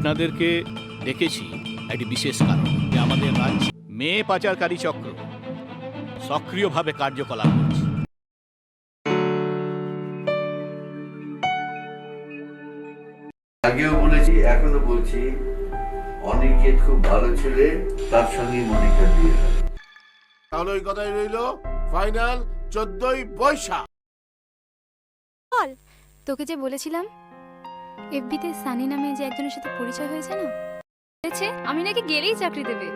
আপনাদেরকে ডেকেছি একটি বিশেষ কারণ, যে আমাদের রাজ্যে মেয়ে পাচারকারী চক্র সক্রিয়ভাবে কার্যকলাপ করছে। আগেও বলেছি, এখনো বলছি, অনিকেত খুব ভালো ছেলে, তার সঙ্গে মনিকার বিয়ে হবে। তাহলে ওই কথাই রইল, ফাইনাল 14ই বৈশাখ। বল, তোকে যে বলেছিলাম এফবিতে সানি নামে যে একজনের সাথে পরিচয় হয়েছে না, বলেছে আমি নাকি গেলেই চাকরি দেবে।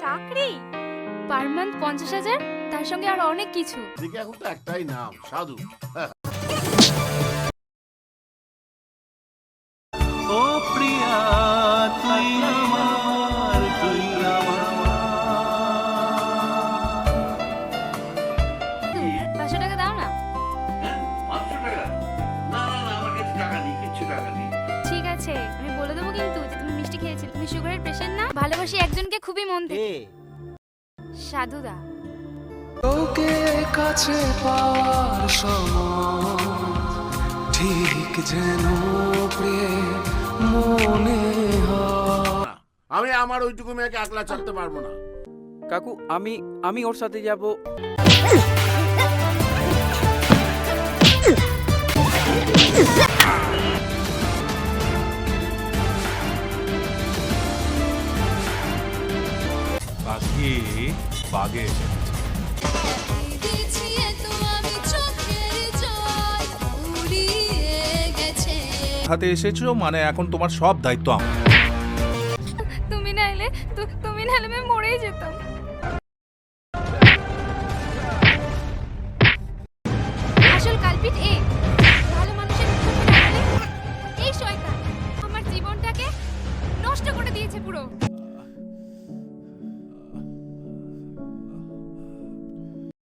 চাকরি পার মান্থ 50,000, তার সঙ্গে আর অনেক কিছু। দেখি এখন তো একটাই নাম, সাধু। ও প্রিয়া তুই আমার, তুই আমার। 500 টাকা দাও না। হ্যাঁ, 500 টাকা? না না না, আমার কাছে টাকা নেই, কিচ্ছু টাকা নেই। ঠিক আছে, আমি বলে দেবো কিন্তু যে তুমি মিষ্টি খেয়েছিলে। তুমি সুগারের পেশেন্ট না? ভালোবাসি একজনকে খুবই মন থেকে। সাধুদা। তোকে কাছে পাওয়ার সময় ঠিক যেন প্রেম মনে হয়। আমি আমার ওইটুকু মেয়েকে একলা ছাড়তে পারবো না। কাকু আমি ওর সাথে যাব। আজকে বাগে হাতে এসেছো, মানে এখন তোমার সব দায়িত্ব আমার। তুমি না এলে আমি মরেই যেতাম।